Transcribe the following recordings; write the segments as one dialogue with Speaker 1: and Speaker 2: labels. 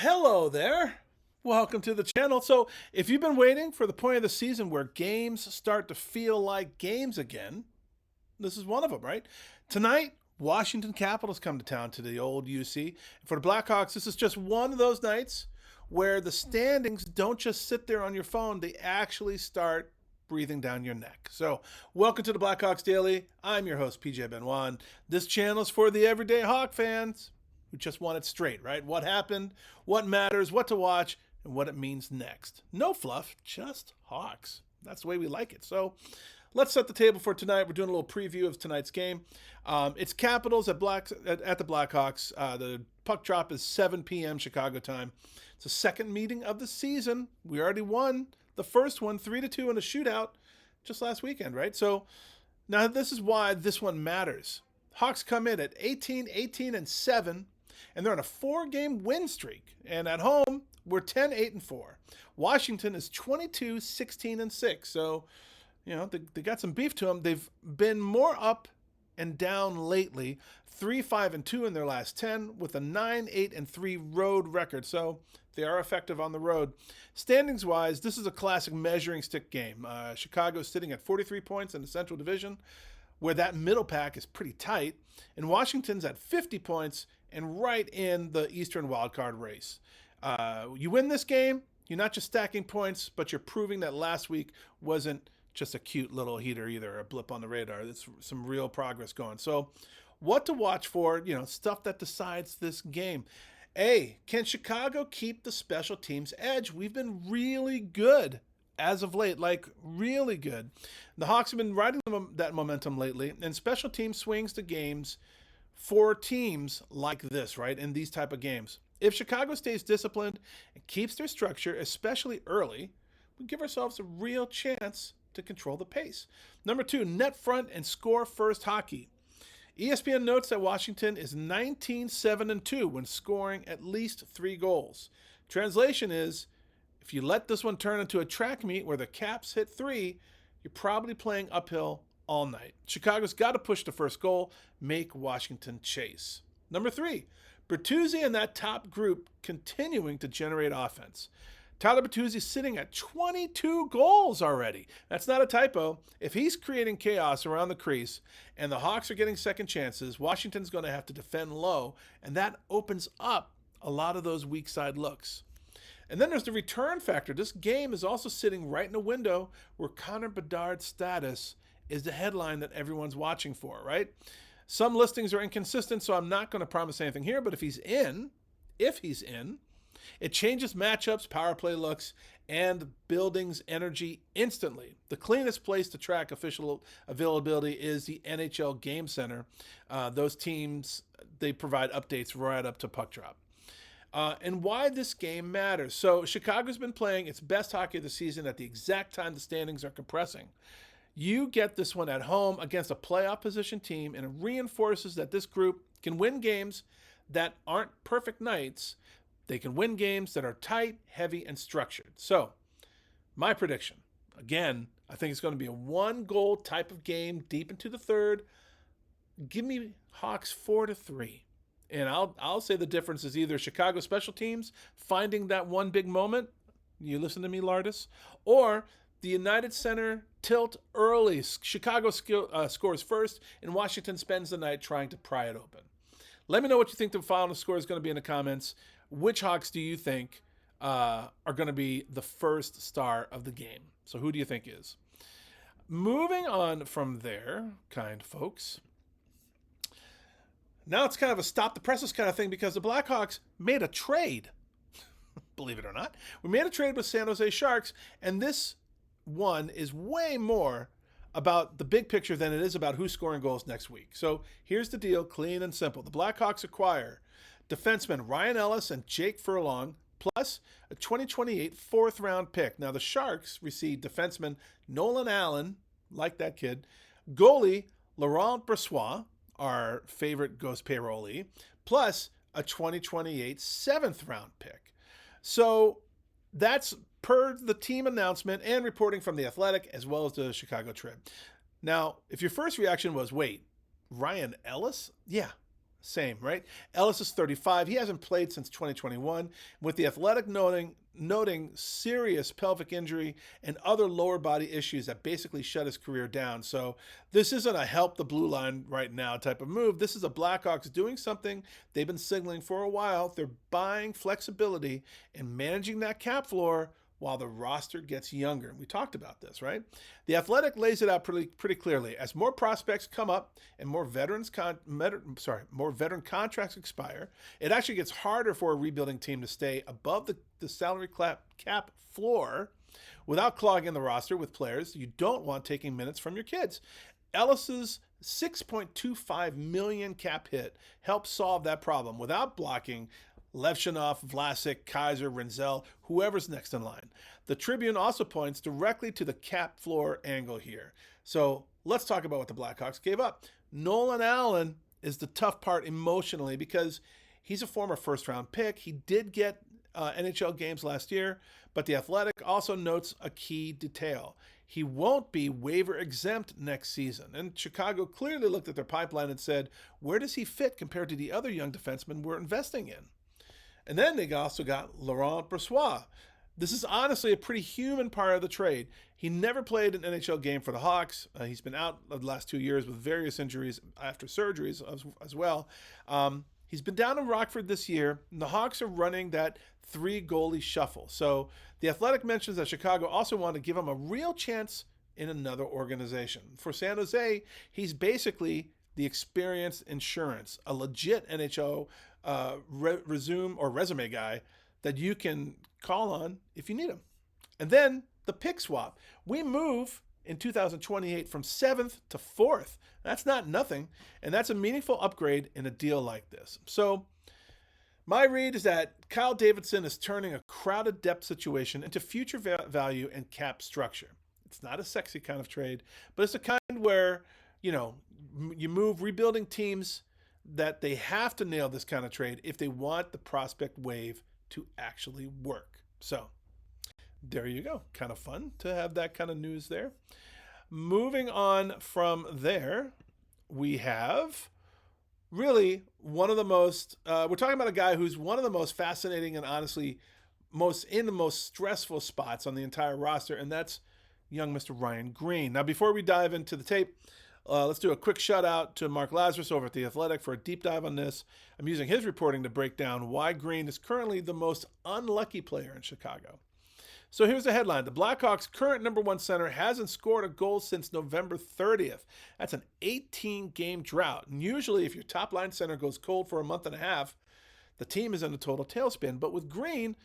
Speaker 1: Hello there. Welcome to the channel. So, if you've been waiting for the point of the season where games start to feel like games again, this is one of them, right? Tonight, Washington Capitals come to town to the old UC. For the Blackhawks, this is just one of those nights where the standings don't just sit there on your phone, they actually start breathing down your neck. So, welcome to the Blackhawks Daily. I'm your host, PJ Benoit. This channel is for the everyday Hawk fans who just want it straight, right? What happened, what matters, what to watch, and what it means next. No fluff, just Hawks. That's the way we like it. So let's set the table for tonight. We're doing a little preview of tonight's game. It's Capitals at the Blackhawks. The puck drop is 7 p.m. Chicago time. It's the second meeting of the season. We already won the first one, 3-2 in a shootout just last weekend, right? So now this is why this one matters. Hawks come in at 18-7. And they're on a 4-game win streak. And at home, we're 10-8-4. Washington is 22-16-6. So, you know, they got some beef to them. They've been more up and down lately. 3-5-2 in their last 10 with a 9-8-3 road record. So they are effective on the road. Standings-wise, this is a classic measuring stick game. Chicago's sitting at 43 points in the Central Division, where that middle pack is pretty tight. And Washington's at 50 points and right in the Eastern wildcard race. You win this game, you're not just stacking points, but you're proving that last week wasn't just a cute little heater either, a blip on the radar. There's some real progress going. So what to watch for, stuff that decides this game. A, can Chicago keep the special teams edge? We've been really good as of late, like really good. The Hawks have been riding that momentum lately, and special team swings to games for teams like this, right, in these type of games. If Chicago stays disciplined and keeps their structure, especially early, we give ourselves a real chance to control the pace. Number 2, net front and score first hockey. ESPN notes that Washington is 19-7-2 when scoring at least 3 goals. Translation is, if you let this one turn into a track meet where the Caps hit 3, you're probably playing uphill all night. Chicago's got to push the first goal, make Washington chase. Number 3, Bertuzzi and that top group continuing to generate offense. Tyler Bertuzzi sitting at 22 goals already. That's not a typo. If he's creating chaos around the crease and the Hawks are getting second chances, Washington's going to have to defend low, and that opens up a lot of those weak side looks. And then there's the return factor. This game is also sitting right in a window where Connor Bedard's status is the headline that everyone's watching for, right? Some listings are inconsistent, so I'm not going to promise anything here, but if he's in, it changes matchups, power play looks, and building's energy instantly. The cleanest place to track official availability is the NHL Game Center. Those teams, they provide updates right up to puck drop. And why this game matters. So Chicago's been playing its best hockey of the season at the exact time the standings are compressing. You get this one at home against a playoff position team, and it reinforces that this group can win games that aren't perfect nights. They can win games that are tight, heavy, and structured. So my prediction, again, I think it's going to be a 1-goal type of game deep into the third. Give me Hawks 4-3. And I'll say the difference is either Chicago special teams finding that one big moment, you listen to me, Lardis, or the United Center tilt early. Chicago scores first, and Washington spends the night trying to pry it open. Let me know what you think the final score is going to be in the comments. Which Hawks do you think are going to be the first star of the game? So who do you think is? Moving on from there, kind folks. Now it's kind of a stop the presses kind of thing because the Blackhawks made a trade. Believe it or not. We made a trade with San Jose Sharks, and this one is way more about the big picture than it is about who's scoring goals next week. So here's the deal, clean and simple. The Blackhawks acquire defensemen Ryan Ellis and Jake Furlong, plus a 2028 fourth-round pick. Now the Sharks receive defenseman Nolan Allen, like that kid, goalie Laurent Brossoit, our favorite ghost payroll-y, plus a 2028 seventh-round pick. So that's per the team announcement and reporting from The Athletic as well as the Chicago Trib. Now, if your first reaction was, wait, Ryan Ellis? Yeah, same, right? Ellis is 35. He hasn't played since 2021, with the Athletic noting serious pelvic injury and other lower body issues that basically shut his career down. So this isn't a help the blue line right now type of move. This is a Blackhawks doing something they've been signaling for a while. They're buying flexibility and managing that cap floor while the roster gets younger. We talked about this, right? The Athletic lays it out pretty clearly. As more prospects come up and more veteran contracts expire, it actually gets harder for a rebuilding team to stay above the salary cap floor without clogging the roster with players you don't want taking minutes from your kids. Ellis's $6.25 million cap hit helps solve that problem without blocking Levshinov, Vlasic, Kaiser, Renzel, whoever's next in line. The Tribune also points directly to the cap floor angle here. So let's talk about what the Blackhawks gave up. Nolan Allen is the tough part emotionally because he's a former first-round pick. He did get NHL games last year, but the Athletic also notes a key detail. He won't be waiver exempt next season. And Chicago clearly looked at their pipeline and said, where does he fit compared to the other young defensemen we're investing in? And then they also got Laurent Brossoit. This is honestly a pretty human part of the trade. He never played an NHL game for the Hawks. He's been out the last 2 years with various injuries after surgeries as well. He's been down in Rockford this year, and the Hawks are running that 3-goalie shuffle. So the Athletic mentions that Chicago also wanted to give him a real chance in another organization. For San Jose, he's basically the experienced insurance, a legit NHL resume guy that you can call on if you need him. And then the pick swap. We move in 2028 from 7th to 4th. That's not nothing, and that's a meaningful upgrade in a deal like this. So my read is that Kyle Davidson is turning a crowded depth situation into future value and cap structure. It's not a sexy kind of trade, but it's a kind where, you move rebuilding teams that they have to nail this kind of trade if they want the prospect wave to actually work. So there you go. Kind of fun to have that kind of news there. Moving on from there, we have really one of the most, we're talking about a guy who's one of the most fascinating and honestly in the most stressful spots on the entire roster, and that's young Mr. Ryan Green. Now, before we dive into the tape, let's do a quick shout out to Mark Lazarus over at The Athletic for a deep dive on this. I'm using his reporting to break down why Green is currently the most unlucky player in Chicago. So here's the headline. The Blackhawks' current number one center hasn't scored a goal since November 30th. That's an 18-game drought. And usually if your top line center goes cold for a month and a half, the team is in a total tailspin. But with Green,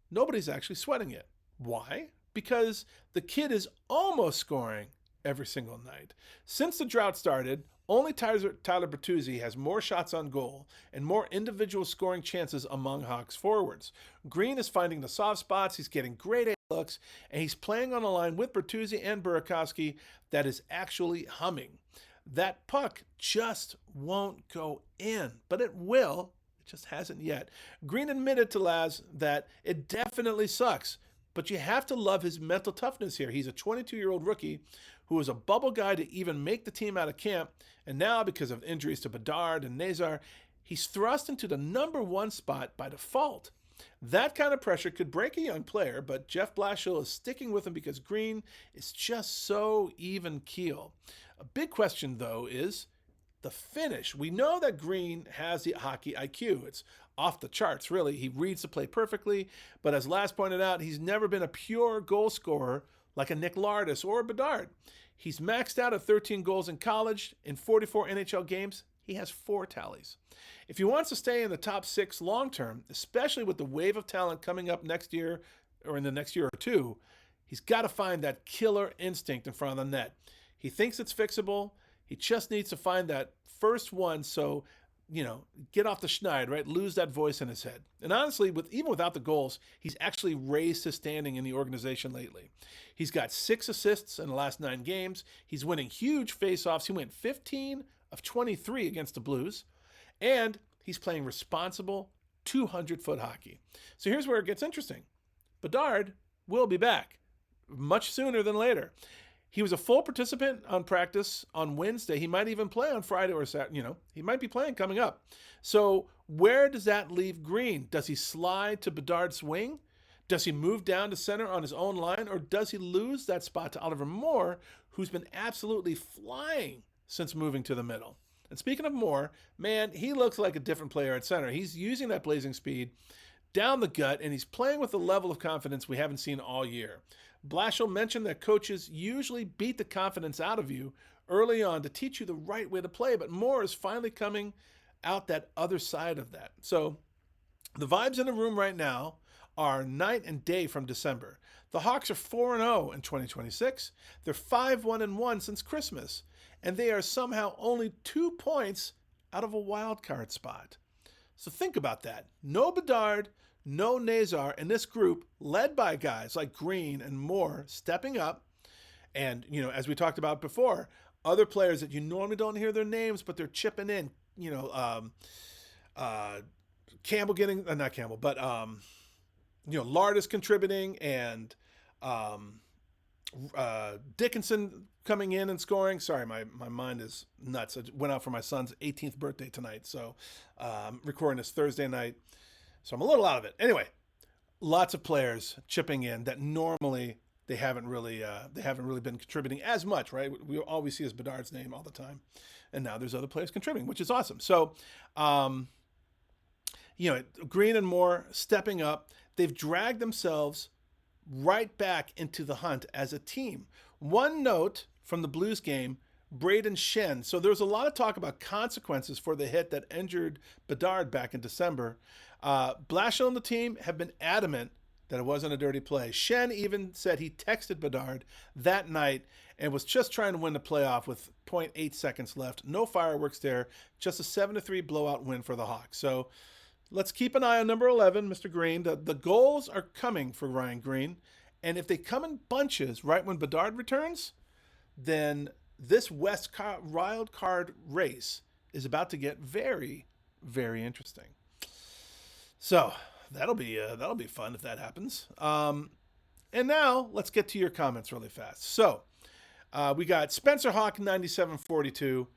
Speaker 1: nobody's actually sweating it. Why? Because the kid is almost scoring every single night. Since the drought started, only Tyler Bertuzzi has more shots on goal and more individual scoring chances among Hawks forwards. Green is finding the soft spots, he's getting great A looks, and he's playing on a line with Bertuzzi and Burakovsky that is actually humming. That puck just won't go in, but it will. It just hasn't yet. Green admitted to Laz that it definitely sucks, but you have to love his mental toughness here. He's a 22-year-old rookie who was a bubble guy to even make the team out of camp, and now because of injuries to Bedard and Nazar, he's thrust into the number one spot by default. That kind of pressure could break a young player, but Jeff Blashill is sticking with him because Green is just so even keel. A big question, though, is the finish. We know that Green has the hockey IQ. It's off the charts, really. He reads the play perfectly, but as Laz pointed out, he's never been a pure goal scorer like a Nick Lardis or a Bedard. He's maxed out at 13 goals in college. In 44 NHL games, he has 4 tallies. If he wants to stay in the top 6 long-term, especially with the wave of talent coming up next year or in the next year or two, he's got to find that killer instinct in front of the net. He thinks it's fixable. He just needs to find that first one so, get off the schneid, right? Lose that voice in his head. And honestly, even without the goals, he's actually raised his standing in the organization lately. He's got 6 assists in the last 9 games. He's winning huge faceoffs. He went 15 of 23 against the Blues. And he's playing responsible 200-foot hockey. So here's where it gets interesting. Bedard will be back much sooner than later. He was a full participant on practice on Wednesday. He might even play on Friday or Saturday. He might be playing coming up. So where does that leave Green? Does he slide to Bedard's wing? Does he move down to center on his own line? Or does he lose that spot to Oliver Moore, who's been absolutely flying since moving to the middle? And speaking of Moore, man, he looks like a different player at center. He's using that blazing speed down the gut, and he's playing with a level of confidence we haven't seen all year. Blashill mentioned that coaches usually beat the confidence out of you early on to teach you the right way to play, but Moore is finally coming out that other side of that. So the vibes in the room right now are night and day from December. The Hawks are 4-0 in 2026. They're 5-1-1 since Christmas, and they are somehow only 2 points out of a wild card spot. So think about that. No Bedard, no Nazar, and this group led by guys like Green and Moore stepping up. And, as we talked about before, other players that you normally don't hear their names, but they're chipping in, Campbell getting, not Campbell, but, Lardis contributing, and Dickinson coming in and scoring. Sorry, my mind is nuts. I went out for my son's 18th birthday tonight, so I'm recording this Thursday night, so I'm a little out of it. Anyway, lots of players chipping in that normally they haven't really been contributing as much, right? We always see is Bedard's name all the time, and now there's other players contributing, which is awesome. So, Green and Moore stepping up. They've dragged themselves right back into the hunt as a team. One note from the Blues game, Braden Shen. So there was a lot of talk about consequences for the hit that injured Bedard back in December. Blashill and the team have been adamant that it wasn't a dirty play. Shen even said he texted Bedard that night and was just trying to win the playoff with 0.8 seconds left. No fireworks there, just a 7-3 blowout win for the Hawks. So let's keep an eye on number 11, Mr. Green. The goals are coming for Ryan Green. And if they come in bunches right when Bedard returns, then this wild card race is about to get very, very interesting. So that'll be fun if that happens. And now let's get to your comments really fast. So we got Spencer Hawk 9742,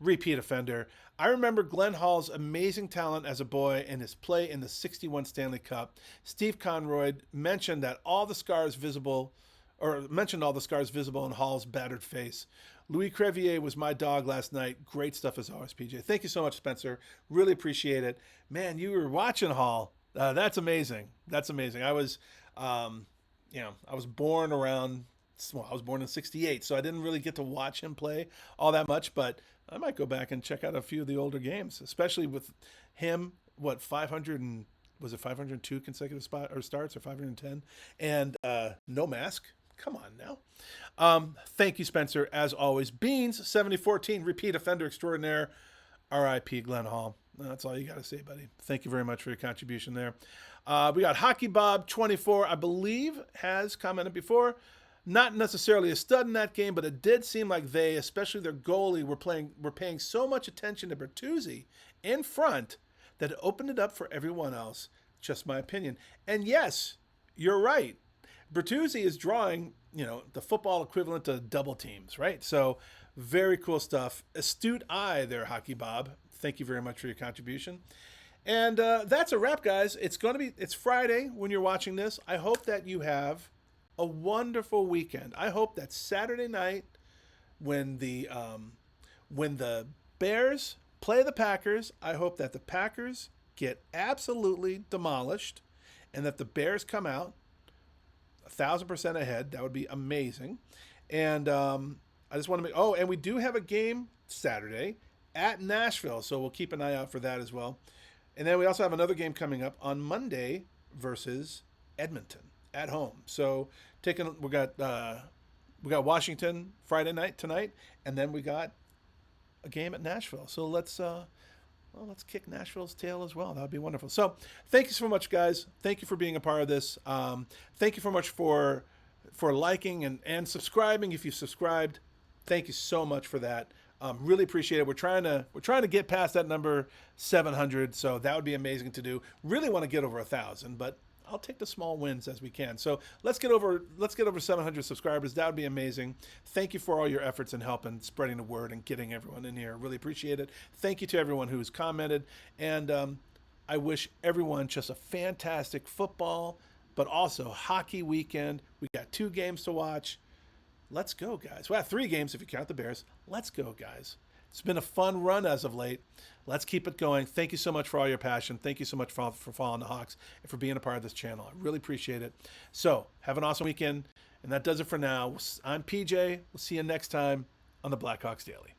Speaker 1: repeat offender. I remember Glenn Hall's amazing talent as a boy and his play in the 61 Stanley Cup. Steve Conroy mentioned all the scars visible in Hall's battered face. Louis Crevier was my dog last night. Great stuff as always, PJ. Thank you so much, Spencer. Really appreciate it. Man, you were watching Hall. That's amazing. That's amazing. I was born around. Well, I was born in '68, so I didn't really get to watch him play all that much, but I might go back and check out a few of the older games, especially with him. 502 consecutive starts, or 510, and no mask. Come on now. Thank you, Spencer, as always. Beans 7014, repeat offender extraordinaire. R.I.P. Glenn Hall. That's all you got to say, buddy. Thank you very much for your contribution there. We got Hockey Bob 24, I believe, has commented before. Not necessarily a stud in that game, but it did seem like they, especially their goalie, were paying so much attention to Bertuzzi in front that it opened it up for everyone else. Just my opinion. And yes, you're right. Bertuzzi is drawing, the football equivalent to double teams, right? So very cool stuff. Astute eye there, Hockey Bob. Thank you very much for your contribution. And that's a wrap, guys. It's Friday when you're watching this. I hope that you have a wonderful weekend. I hope that Saturday night, when the Bears play the Packers, I hope that the Packers get absolutely demolished, and that the Bears come out 1,000% ahead. That would be amazing. And I just want to and we do have a game Saturday at Nashville, so we'll keep an eye out for that as well. And then we also have another game coming up on Monday versus Edmonton at home. So we got Washington Friday night tonight, and then we got a game at Nashville. So let's kick Nashville's tail as well. That would be wonderful. So thank you so much, guys. Thank you for being a part of this. Thank you so much for liking and subscribing. If you subscribed, thank you so much for that. Really appreciate it. We're trying to get past that number 700, so that would be amazing to do. Really want to get over 1,000, but I'll take the small wins as we can. So let's get over 700 subscribers. That would be amazing. Thank you for all your efforts and help and spreading the word and getting everyone in here. Really appreciate it. Thank you to everyone who's commented, and I wish everyone just a fantastic football, but also hockey weekend. We got 2 games to watch. Let's go, guys. Well, 3 games if you count the Bears. Let's go, guys. It's been a fun run as of late. Let's keep it going. Thank you so much for all your passion. Thank you so much for following the Hawks and for being a part of this channel. I really appreciate it. So, have an awesome weekend. And that does it for now. I'm PJ. We'll see you next time on the Blackhawks Daily.